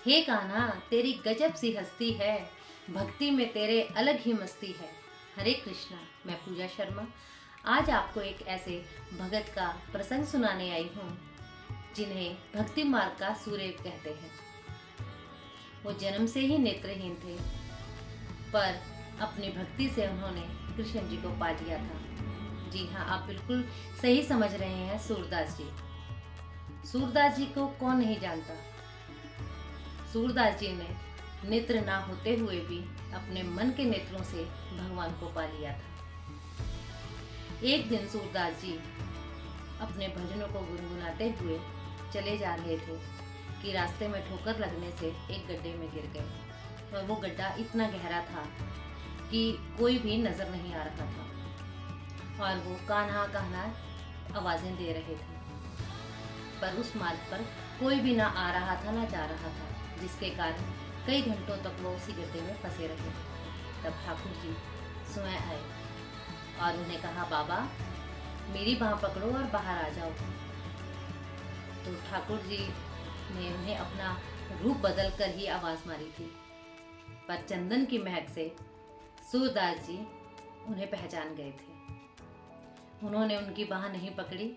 हे कान्हा तेरी गजब सी हस्ती है, भक्ति में तेरे अलग ही मस्ती है। हरे कृष्णा। मैं पूजा शर्मा आज आपको एक ऐसे भगत का प्रसंग सुनाने आई हूँ जिन्हें भक्ति मार्ग का सूर्य कहते हैं। वो जन्म से ही नेत्रहीन थे, पर अपनी भक्ति से उन्होंने कृष्ण जी को पा लिया था। जी हाँ, आप बिल्कुल सही समझ रहे हैं। सूरदास जी, सूरदास जी को कौन नहीं जानता। सूरदास जी ने नेत्र ना होते हुए भी अपने मन के नेत्रों से भगवान को पा लिया था। एक दिन सूरदास जी अपने भजनों को गुनगुनाते हुए चले जा रहे थे कि रास्ते में ठोकर लगने से एक गड्ढे में गिर गए और वो गड्ढा इतना गहरा था कि कोई भी नजर नहीं आ रहा था और वो कान्हा कान्हा आवाजें दे रहे थे, पर उस मार्ग पर कोई भी ना आ रहा था ना जा रहा था, जिसके कारण कई घंटों तक वो उसी गड्ढे में फंसे रहे। तब ठाकुर जी स्वयं आए और उन्हें कहा, बाबा मेरी बाह पकड़ो और बाहर आ जाओ। तो ठाकुर जी ने उन्हें अपना रूप बदल कर ही आवाज मारी थी, पर चंदन की महक से सूरदास जी उन्हें पहचान गए थे। उन्होंने उनकी बाह नहीं पकड़ी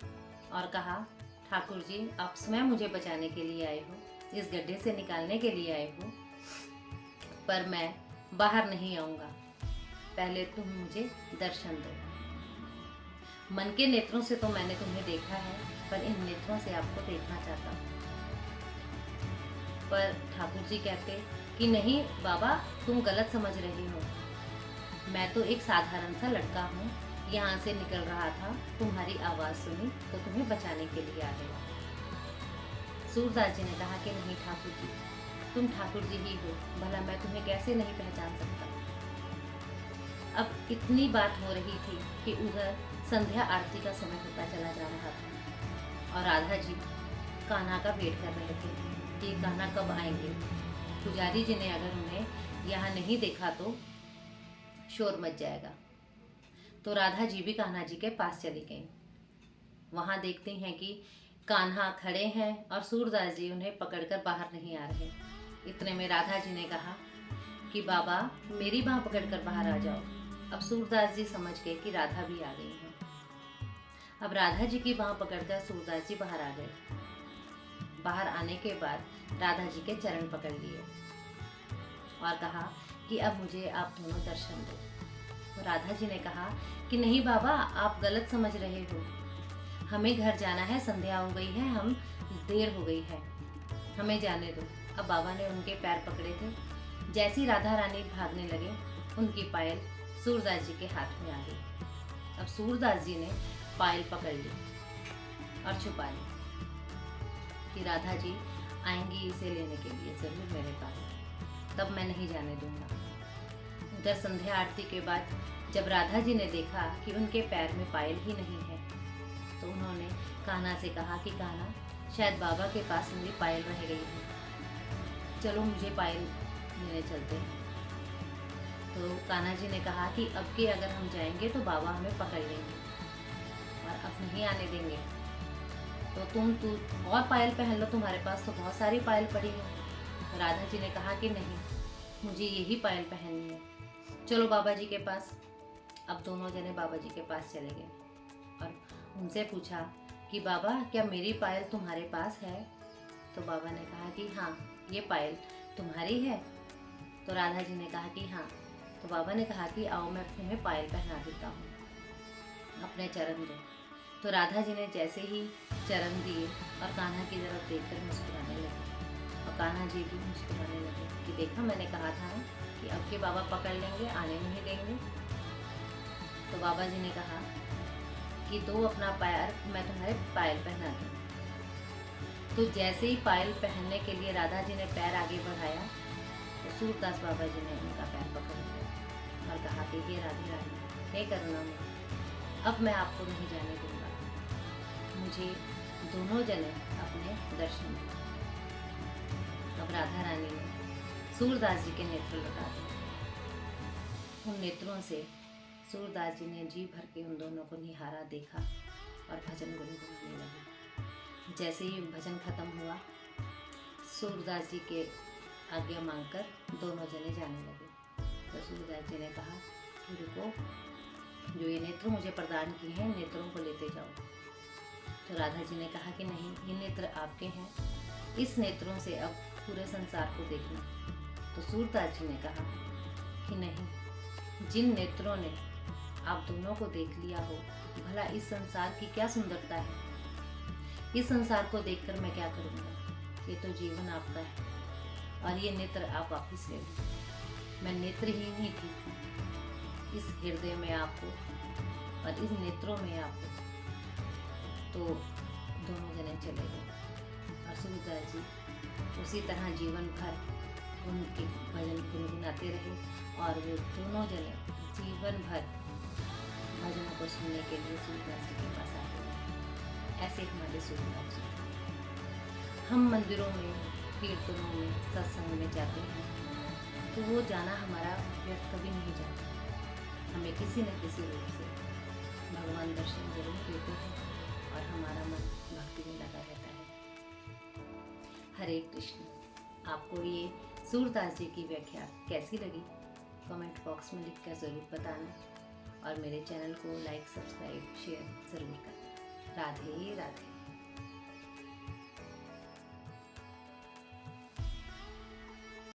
और कहा, ठाकुर जी आप स्वयं मुझे बचाने के लिए आए हो, इस गड्ढे से निकालने के लिए आए हो, पर मैं बाहर नहीं आऊंगा, पहले तुम मुझे दर्शन दो। मन के नेत्रों से तो मैंने तुम्हें देखा है, पर इन नेत्रों से आपको देखना चाहता हूँ। पर ठाकुर जी कहते कि नहीं बाबा, तुम गलत समझ रही हो, मैं तो एक साधारण सा लड़का हूँ, यहाँ से निकल रहा था, तुम्हारी आवाज सुनी तो तुम्हें बचाने के लिए आ गया। सूरदास जी ने कहा कि नहीं ठाकुर जी, तुम ठाकुर जी ही हो, भला मैं तुम्हें कैसे नहीं पहचान सकता। अब इतनी बात हो रही थी कि उधर संध्या आरती का समय होता चला जा रहा था और राधा जी कान्हा का वेट कर रहे थे कि कान्हा कब आएंगे। पुजारी जी ने अगर उन्हें यहाँ नहीं देखा तो शोर मच जाएगा। तो राधा जी भी कान्हा जी के पास चली गईं। वहाँ देखते हैं कि कान्हा खड़े हैं और सूरदास जी उन्हें पकड़कर बाहर नहीं आ रहे। इतने में राधा जी ने कहा कि बाबा मेरी बाह पकड़कर बाहर आ जाओ। अब सूरदास जी समझ गए कि राधा भी आ गई हैं। अब राधा जी की बाह पकड़कर सूरदास जी बाहर आ गए। बाहर आने के बाद राधा जी के चरण पकड़ लिए और कहा कि अब मुझे आप दोनों दर्शन दो। तो राधा जी ने कहा कि नहीं बाबा, आप गलत समझ रहे हो, हमें घर जाना है, संध्या हो गई है, हम देर हो गई है, हमें जाने दो। अब बाबा ने उनके पैर पकड़े थे। जैसी राधा रानी भागने लगे, उनकी पायल सूरदास जी के हाथ में आ गई। अब सूरदास जी ने पायल पकड़ ली और छुपा ली कि राधा जी आएंगी इसे लेने के लिए जरूर मेरे पास, तब मैं नहीं जाने दूंगा। उधर संध्या आरती के बाद जब राधा जी ने देखा कि उनके पैर में पायल ही नहीं है, तो उन्होंने कान्हा से कहा कि कान्हा, शायद बाबा के पास मेरी पायल रह गई है, चलो मुझे पायल लेने चलते हैं। तो कान्हा जी ने कहा कि अब के अगर हम जाएंगे तो बाबा हमें पकड़ लेंगे और अब नहीं आने देंगे, तो तुम और पायल पहन लो, तुम्हारे पास तो बहुत सारी पायल पड़ी है। राधा जी ने कहा कि नहीं, मुझे यही पायल पहननी है, चलो बाबा जी के पास। अब दोनों जने बाबा जी के पास चले गए और उनसे पूछा कि बाबा क्या मेरी पायल तुम्हारे पास है। तो बाबा ने कहा कि हाँ, ये पायल तुम्हारी है। तो राधा जी ने कहा कि हाँ। तो बाबा ने कहा कि आओ मैं तुम्हें पायल पहना देता हूँ, अपने चरण दो। तो राधा जी ने जैसे ही चरण दिए और कान्हा की तरफ देखकर मुस्कुराने लगे और कान्हा जी भी मुस्कुराने लगे कि देखा, मैंने कहा था ना कि अब के बाबा पकड़ लेंगे, आने नहीं देंगे। तो बाबा जी ने कहा कि दो अपना पैर, मैं तुम्हारे पायल पहना दूँ। तो जैसे ही पायल पहनने के लिए राधा जी ने पैर आगे बढ़ाया, तो सूरदास बाबा जी ने उनका पैर पकड़ लिया और कहा कि हे राधे रानी, हे करुणामय, अब मैं आपको नहीं जाने दूंगा, मुझे दोनों जने अपने दर्शन दें। अब राधा रानी ने सूरदास जी के नेत्र लौटा दिए। उन नेत्रों से सूरदास जी ने जी भर के उन दोनों को निहारा, देखा और भजन गुनगुनाने लगे। जैसे ही भजन खत्म हुआ, सूरदास जी के आज्ञा मांगकर दोनों जने जाने लगे। तो सूरदास जी ने कहा कि रुको, जो ये नेत्र मुझे प्रदान किए हैं नेत्रों को लेते जाओ। तो राधा जी ने कहा कि नहीं, ये नेत्र आपके हैं, इस नेत्रों से अब पूरे संसार को देखना। तो सूरदास जी ने कहा कि नहीं, जिन नेत्रों ने आप दोनों को देख लिया हो, भला इस संसार की क्या सुंदरता है, इस संसार को देखकर मैं क्या करूँगा। ये तो जीवन आपका है और ये नेत्र आप वापस ले लो। मैं नेत्रहीन ही ठीक हूँ, इस हृदय में आपको और इस नेत्रों में आपको। तो दोनों जने चले गए और सूरदास जी उसी तरह जीवन भर उनके भजन गुनगुनाते रहे और वो दोनों जने जीवन भर भजनों को सुनने के लिए सूरदास जी के पास आते रहे। ऐसे हमारे सूरदास जी। हम मंदिरों में, कीर्तनों में, सत्संग में जाते हैं तो वो जाना हमारा व्यर्थ कभी नहीं जाता। हमें किसी न किसी रूप से भगवान दर्शन जरूर देते हैं और हमारा मन भक्ति में लगा रहता है। हरे कृष्ण। आपको ये सूरदास जी की व्याख्या कैसी लगी कमेंट बॉक्स में लिखकर ज़रूर बताना और मेरे चैनल को लाइक, सब्सक्राइब, शेयर ज़रूर करना। राधे राधे।